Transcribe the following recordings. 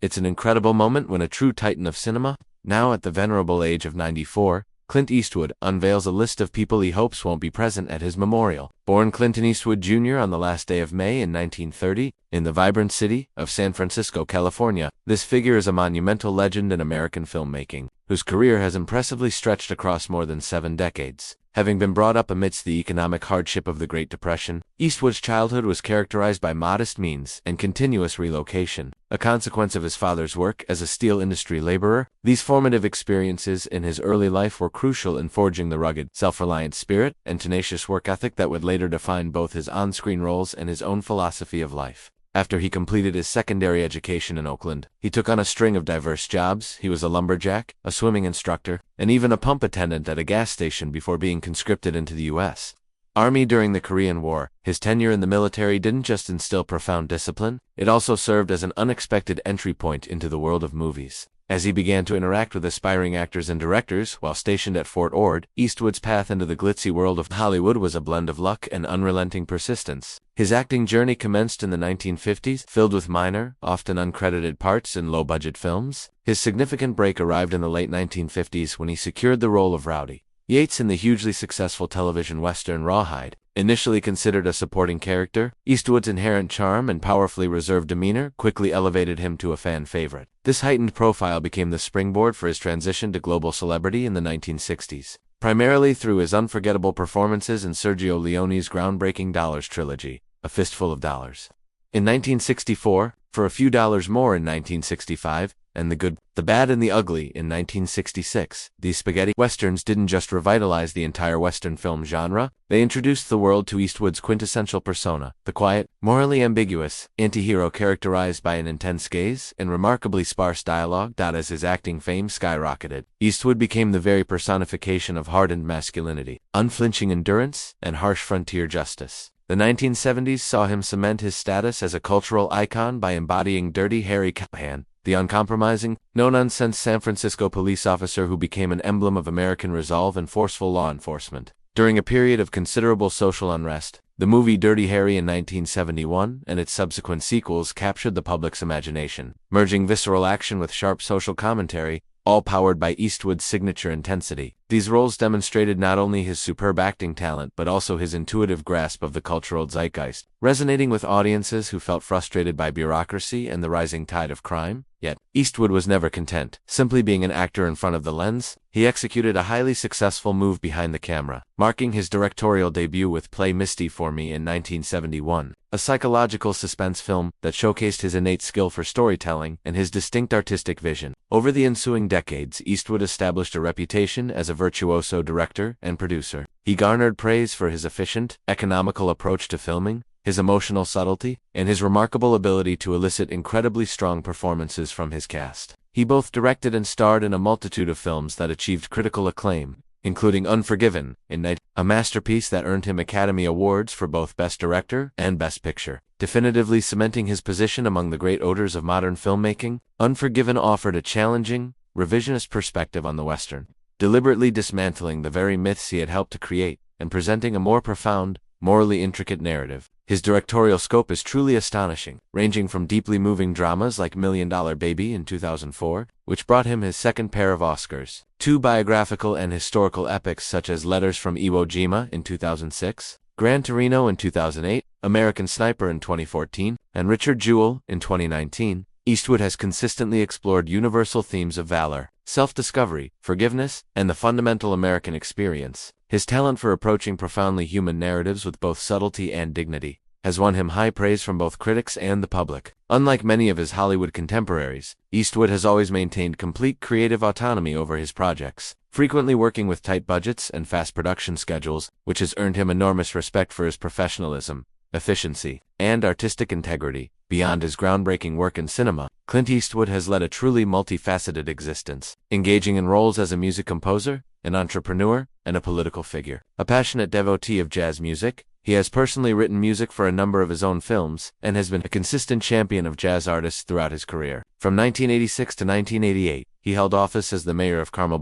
It's an incredible moment when a true titan of cinema, now at the venerable age of 94, Clint Eastwood, unveils a list of people he hopes won't be present at his memorial. Born Clint Eastwood Jr. on the last day of May in 1930, in the vibrant city of San Francisco, California, this figure is a monumental legend in American filmmaking, whose career has impressively stretched across more than 7 decades. Having been brought up amidst the economic hardship of the Great Depression, Eastwood's childhood was characterized by modest means and continuous relocation. A consequence of his father's work as a steel industry laborer, these formative experiences in his early life were crucial in forging the rugged, self-reliant spirit and tenacious work ethic that would later define both his on-screen roles and his own philosophy of life. After he completed his secondary education in Oakland, he took on a string of diverse jobs. He was a lumberjack, a swimming instructor, and even a pump attendant at a gas station before being conscripted into the U.S. Army during the Korean War. His tenure in the military didn't just instill profound discipline, it also served as an unexpected entry point into the world of movies. As he began to interact with aspiring actors and directors while stationed at Fort Ord, Eastwood's path into the glitzy world of Hollywood was a blend of luck and unrelenting persistence. His acting journey commenced in the 1950s, filled with minor, often uncredited parts in low-budget films. His significant break arrived in the late 1950s when he secured the role of Rowdy Yates in the hugely successful television western Rawhide. Initially considered a supporting character, Eastwood's inherent charm and powerfully reserved demeanor quickly elevated him to a fan favorite. This heightened profile became the springboard for his transition to global celebrity in the 1960s, primarily through his unforgettable performances in Sergio Leone's groundbreaking Dollars trilogy, A Fistful of Dollars. In 1964, For a Few Dollars More in 1965, and The Good, the Bad, and the Ugly in 1966, these spaghetti westerns didn't just revitalize the entire western film genre, they introduced the world to Eastwood's quintessential persona, the quiet, morally ambiguous anti-hero characterized by an intense gaze and remarkably sparse dialogue. As his acting fame skyrocketed, Eastwood became the very personification of hardened masculinity, unflinching endurance, and harsh frontier justice. The 1970s saw him cement his status as a cultural icon by embodying Dirty Harry Callahan, the uncompromising, no-nonsense San Francisco police officer who became an emblem of American resolve and forceful law enforcement. During a period of considerable social unrest, the movie Dirty Harry in 1971 and its subsequent sequels captured the public's imagination, merging visceral action with sharp social commentary, all powered by Eastwood's signature intensity. These roles demonstrated not only his superb acting talent but also his intuitive grasp of the cultural zeitgeist, resonating with audiences who felt frustrated by bureaucracy and the rising tide of crime. Yet, Eastwood was never content simply being an actor in front of the lens. He executed a highly successful move behind the camera, marking his directorial debut with Play Misty for Me in 1971, a psychological suspense film that showcased his innate skill for storytelling and his distinct artistic vision. Over the ensuing decades, Eastwood established a reputation as a virtuoso director and producer. He garnered praise for his efficient, economical approach to filming, his emotional subtlety, and his remarkable ability to elicit incredibly strong performances from his cast. He both directed and starred in a multitude of films that achieved critical acclaim, including Unforgiven, a masterpiece that earned him Academy Awards for both Best Director and Best Picture, definitively cementing his position among the great auteurs of modern filmmaking. Unforgiven offered a challenging, revisionist perspective on the Western, deliberately dismantling the very myths he had helped to create, and presenting a more profound, morally intricate narrative. His directorial scope is truly astonishing, ranging from deeply moving dramas like $1 Million Baby in 2004, which brought him his second pair of Oscars, to biographical and historical epics such as Letters from Iwo Jima in 2006, Gran Torino in 2008, American Sniper in 2014, and Richard Jewell in 2019. Eastwood has consistently explored universal themes of valor, self-discovery, forgiveness, and the fundamental American experience. His talent for approaching profoundly human narratives with both subtlety and dignity has won him high praise from both critics and the public. Unlike many of his Hollywood contemporaries, Eastwood has always maintained complete creative autonomy over his projects, frequently working with tight budgets and fast production schedules, which has earned him enormous respect for his professionalism, efficiency, and artistic integrity. Beyond his groundbreaking work in cinema, Clint Eastwood has led a truly multifaceted existence, engaging in roles as a music composer, an entrepreneur, and a political figure. A passionate devotee of jazz music, he has personally written music for a number of his own films, and has been a consistent champion of jazz artists throughout his career. From 1986 to 1988, he held office as the mayor of Carmel,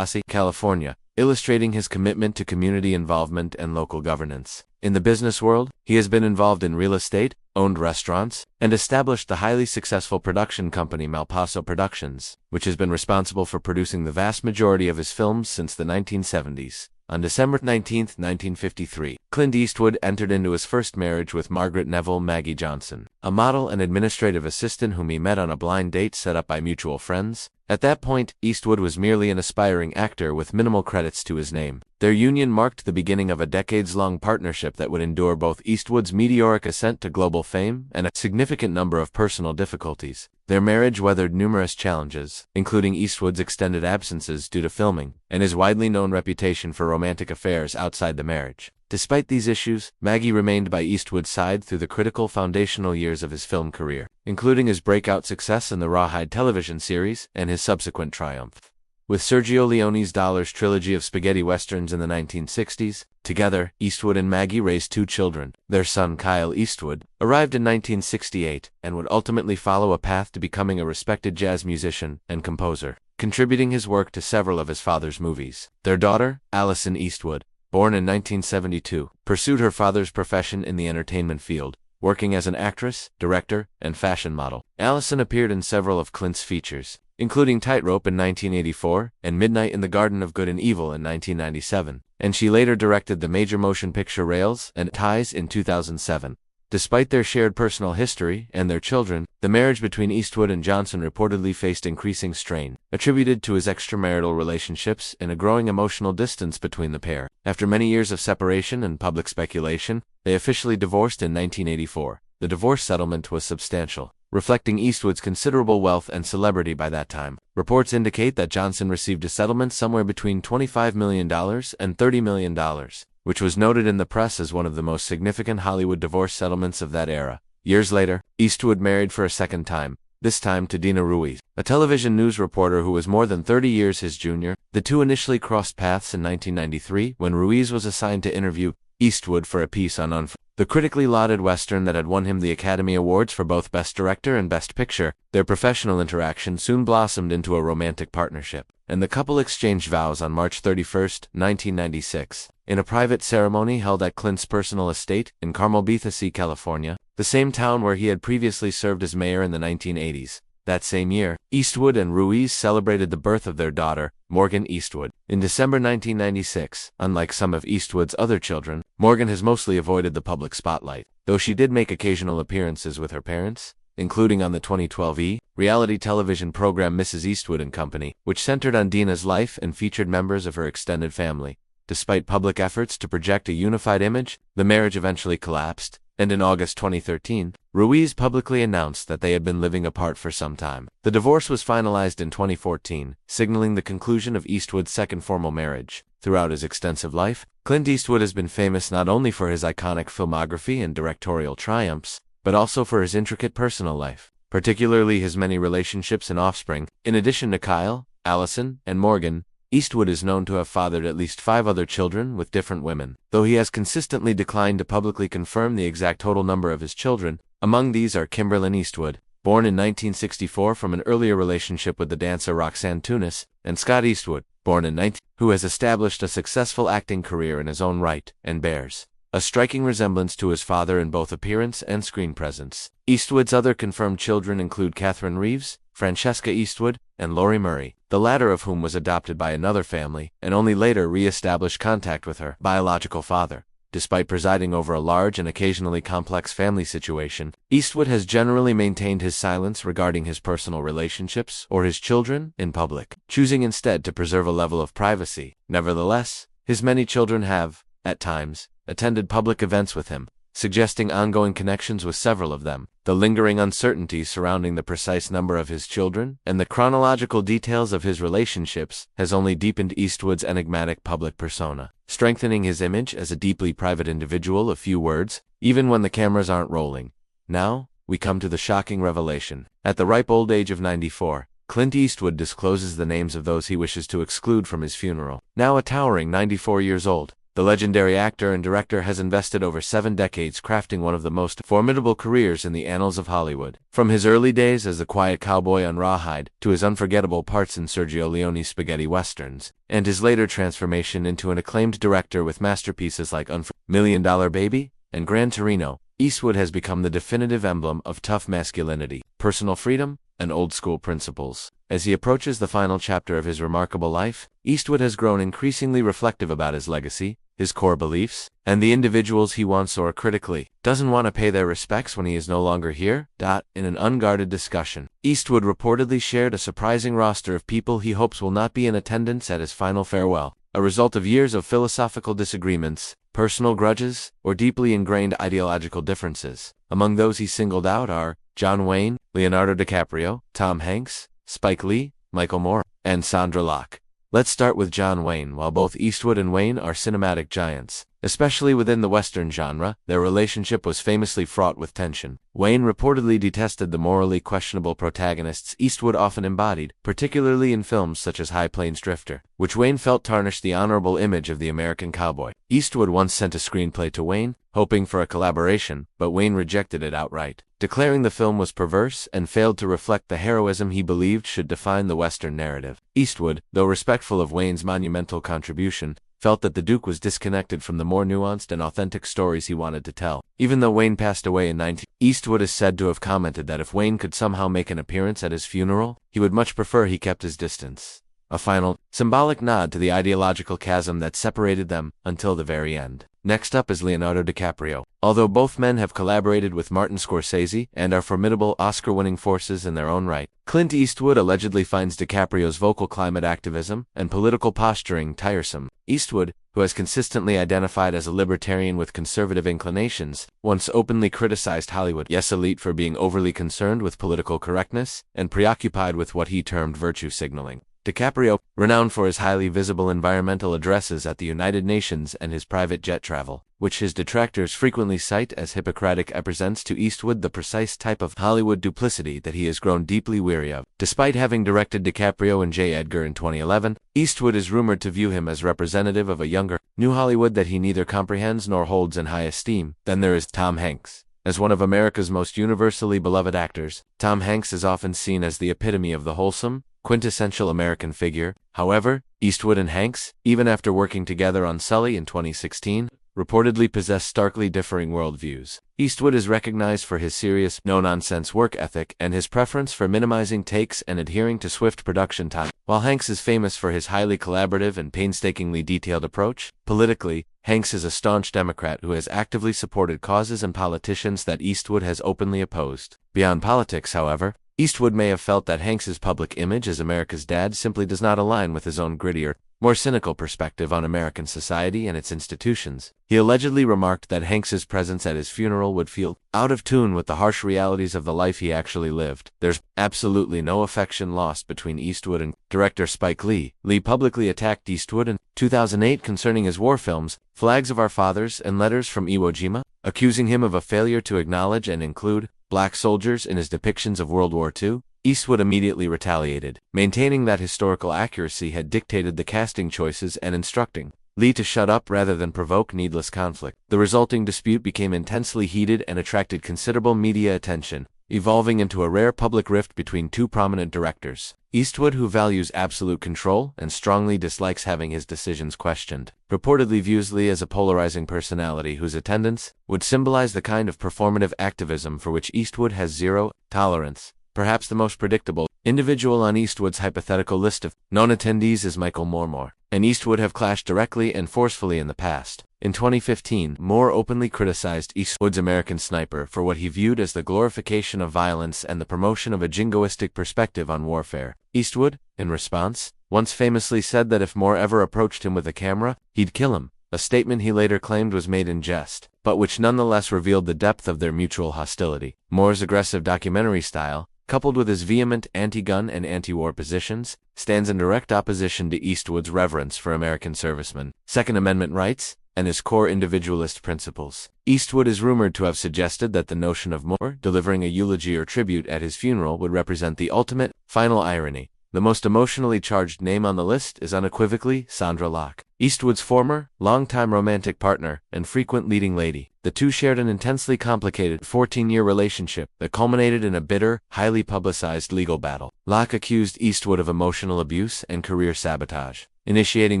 California, illustrating his commitment to community involvement and local governance. In the business world, he has been involved in real estate, owned restaurants, and established the highly successful production company Malpaso Productions, which has been responsible for producing the vast majority of his films since the 1970s. On December 19, 1953, Clint Eastwood entered into his first marriage with Margaret Neville Maggie Johnson, a model and administrative assistant whom he met on a blind date set up by mutual friends. At that point, Eastwood was merely an aspiring actor with minimal credits to his name. Their union marked the beginning of a decades-long partnership that would endure both Eastwood's meteoric ascent to global fame and a significant number of personal difficulties. Their marriage weathered numerous challenges, including Eastwood's extended absences due to filming, and his widely known reputation for romantic affairs outside the marriage. Despite these issues, Maggie remained by Eastwood's side through the critical foundational years of his film career, including his breakout success in the Rawhide television series and his subsequent triumph. With Sergio Leone's Dollars trilogy of spaghetti westerns in the 1960s, together, Eastwood and Maggie raised 2 children. Their son Kyle Eastwood arrived in 1968 and would ultimately follow a path to becoming a respected jazz musician and composer, contributing his work to several of his father's movies. Their daughter, Allison Eastwood, born in 1972, pursued her father's profession in the entertainment field, working as an actress, director, and fashion model. Allison appeared in several of Clint's features, including Tightrope in 1984 and Midnight in the Garden of Good and Evil in 1997, and she later directed the major motion picture Rails and Ties in 2007. Despite their shared personal history and their children, the marriage between Eastwood and Johnson reportedly faced increasing strain, attributed to his extramarital relationships and a growing emotional distance between the pair. After many years of separation and public speculation, they officially divorced in 1984. The divorce settlement was substantial, reflecting Eastwood's considerable wealth and celebrity by that time. Reports indicate that Johnson received a settlement somewhere between $25 million and $30 million, which was noted in the press as one of the most significant Hollywood divorce settlements of that era. Years later, Eastwood married for a second time, this time to Dina Ruiz, a television news reporter who was more than 30 years his junior. The two initially crossed paths in 1993 when Ruiz was assigned to interview Eastwood for a piece on the critically lauded Western that had won him the Academy Awards for both Best Director and Best Picture. Their professional interaction soon blossomed into a romantic partnership, and the couple exchanged vows on March 31, 1996, in a private ceremony held at Clint's personal estate in Carmel Beathasee, California, the same town where he had previously served as mayor in the 1980s. That same year, Eastwood and Ruiz celebrated the birth of their daughter, Morgan Eastwood. In December 1996, unlike some of Eastwood's other children, Morgan has mostly avoided the public spotlight, though she did make occasional appearances with her parents, including on the 2012 reality television program Mrs. Eastwood and Company, which centered on Dina's life and featured members of her extended family. Despite public efforts to project a unified image, the marriage eventually collapsed, and in August 2013, Ruiz publicly announced that they had been living apart for some time. The divorce was finalized in 2014, signaling the conclusion of Eastwood's second formal marriage. Throughout his extensive life, Clint Eastwood has been famous not only for his iconic filmography and directorial triumphs, but also for his intricate personal life, particularly his many relationships and offspring. In addition to Kyle, Allison, and Morgan, Eastwood is known to have fathered at least 5 other children with different women, though he has consistently declined to publicly confirm the exact total number of his children. Among these are Kimberlyn Eastwood, born in 1964 from an earlier relationship with the dancer Roxanne Tunis, and Scott Eastwood, born in 19, who has established a successful acting career in his own right, and bears a striking resemblance to his father in both appearance and screen presence. Eastwood's other confirmed children include Catherine Reeves, Francesca Eastwood, and Lori Murray, the latter of whom was adopted by another family and only later re-established contact with her biological father. Despite presiding over a large and occasionally complex family situation, Eastwood has generally maintained his silence regarding his personal relationships or his children in public, choosing instead to preserve a level of privacy. Nevertheless, his many children have, at times, attended public events with him, suggesting ongoing connections with several of them. The lingering uncertainty surrounding the precise number of his children and the chronological details of his relationships has only deepened Eastwood's enigmatic public persona, strengthening his image as a deeply private individual of few words, even when the cameras aren't rolling. Now, we come to the shocking revelation. At the ripe old age of 94, Clint Eastwood discloses the names of those he wishes to exclude from his funeral. Now a towering 94 years old, The legendary actor and director has invested over 7 decades crafting one of the most formidable careers in the annals of Hollywood. From his early days as the quiet cowboy on Rawhide to his unforgettable parts in Sergio Leone's spaghetti westerns, and his later transformation into an acclaimed director with masterpieces like Million Dollar Baby and Gran Torino, Eastwood has become the definitive emblem of tough masculinity, personal freedom, and old-school principles. As he approaches the final chapter of his remarkable life, Eastwood has grown increasingly reflective about his legacy, his core beliefs, and the individuals he once saw critically. Doesn't want to pay their respects when he is no longer here? In an unguarded discussion, Eastwood reportedly shared a surprising roster of people he hopes will not be in attendance at his final farewell, a result of years of philosophical disagreements, personal grudges, or deeply ingrained ideological differences. Among those he singled out are John Wayne, Leonardo DiCaprio, Tom Hanks, Spike Lee, Michael Moore, and Sandra Locke. Let's start with John Wayne. While both Eastwood and Wayne are cinematic giants, especially within the Western genre, their relationship was famously fraught with tension. Wayne reportedly detested the morally questionable protagonists Eastwood often embodied, particularly in films such as High Plains Drifter, which Wayne felt tarnished the honorable image of the American cowboy. Eastwood once sent a screenplay to Wayne, hoping for a collaboration, but Wayne rejected it outright, declaring the film was perverse and failed to reflect the heroism he believed should define the Western narrative. Eastwood, though respectful of Wayne's monumental contribution, felt that the Duke was disconnected from the more nuanced and authentic stories he wanted to tell. Even though Wayne passed away in 19, Eastwood is said to have commented that if Wayne could somehow make an appearance at his funeral, he would much prefer he kept his distance. A final, symbolic nod to the ideological chasm that separated them until the very end. Next up is Leonardo DiCaprio. Although both men have collaborated with Martin Scorsese and are formidable Oscar-winning forces in their own right, Clint Eastwood allegedly finds DiCaprio's vocal climate activism and political posturing tiresome. Eastwood, who has consistently identified as a libertarian with conservative inclinations, once openly criticized Hollywood elite for being overly concerned with political correctness and preoccupied with what he termed virtue signaling. DiCaprio, renowned for his highly visible environmental addresses at the United Nations and his private jet travel, which his detractors frequently cite as Hippocratic, represents to Eastwood the precise type of Hollywood duplicity that he has grown deeply weary of. Despite having directed DiCaprio and J. Edgar in 2011, Eastwood is rumored to view him as representative of a younger, new Hollywood that he neither comprehends nor holds in high esteem. Then there is Tom Hanks. As one of America's most universally beloved actors, Tom Hanks is often seen as the epitome of the wholesome, quintessential American figure. However, Eastwood and Hanks, even after working together on Sully in 2016, reportedly possess starkly differing worldviews. Eastwood is recognized for his serious, no-nonsense work ethic and his preference for minimizing takes and adhering to swift production time, while Hanks is famous for his highly collaborative and painstakingly detailed approach. Politically, Hanks is a staunch Democrat who has actively supported causes and politicians that Eastwood has openly opposed. Beyond politics, however, Eastwood may have felt that Hanks's public image as America's dad simply does not align with his own grittier, more cynical perspective on American society and its institutions. He allegedly remarked that Hanks's presence at his funeral would feel out of tune with the harsh realities of the life he actually lived. There's absolutely no affection lost between Eastwood and director Spike Lee. Lee publicly attacked Eastwood in 2008 concerning his war films, Flags of Our Fathers and Letters from Iwo Jima, accusing him of a failure to acknowledge and include black soldiers in his depictions of World War II. Eastwood immediately retaliated, maintaining that historical accuracy had dictated the casting choices and instructing Lee to shut up rather than provoke needless conflict. The resulting dispute became intensely heated and attracted considerable media attention, evolving into a rare public rift between two prominent directors. Eastwood, who values absolute control and strongly dislikes having his decisions questioned, reportedly views Lee as a polarizing personality whose attendance would symbolize the kind of performative activism for which Eastwood has zero tolerance. Perhaps the most predictable individual on Eastwood's hypothetical list of known attendees is Michael Moore, and Eastwood have clashed directly and forcefully in the past. In 2015, Moore openly criticized Eastwood's American Sniper for what he viewed as the glorification of violence and the promotion of a jingoistic perspective on warfare. Eastwood, in response, once famously said that if Moore ever approached him with a camera, he'd kill him, a statement he later claimed was made in jest, but which nonetheless revealed the depth of their mutual hostility. Moore's aggressive documentary style, coupled with his vehement anti-gun and anti-war positions, stands in direct opposition to Eastwood's reverence for American servicemen, Second Amendment rights, and his core individualist principles. Eastwood is rumored to have suggested that the notion of Moore delivering a eulogy or tribute at his funeral would represent the ultimate, final irony. The most emotionally charged name on the list is unequivocally Sandra Locke. Eastwood's former, longtime romantic partner, and frequent leading lady. The two shared an intensely complicated 14-year relationship that culminated in a bitter, highly publicized legal battle. Locke accused Eastwood of emotional abuse and career sabotage, initiating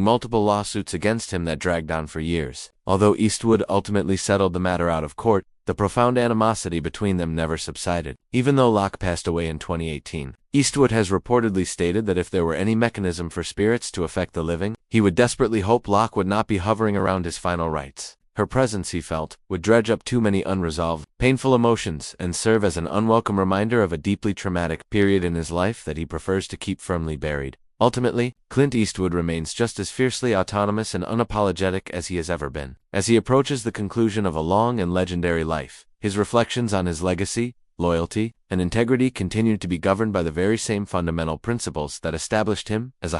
multiple lawsuits against him that dragged on for years. Although Eastwood ultimately settled the matter out of court, the profound animosity between them never subsided. Even though Locke passed away in 2018, Eastwood has reportedly stated that if there were any mechanism for spirits to affect the living, he would desperately hope Locke would not be hovering around his final rites. Her presence, he felt, would dredge up too many unresolved, painful emotions and serve as an unwelcome reminder of a deeply traumatic period in his life that he prefers to keep firmly buried. Ultimately, Clint Eastwood remains just as fiercely autonomous and unapologetic as he has ever been. As he approaches the conclusion of a long and legendary life, his reflections on his legacy, loyalty, and integrity continue to be governed by the very same fundamental principles that established him as a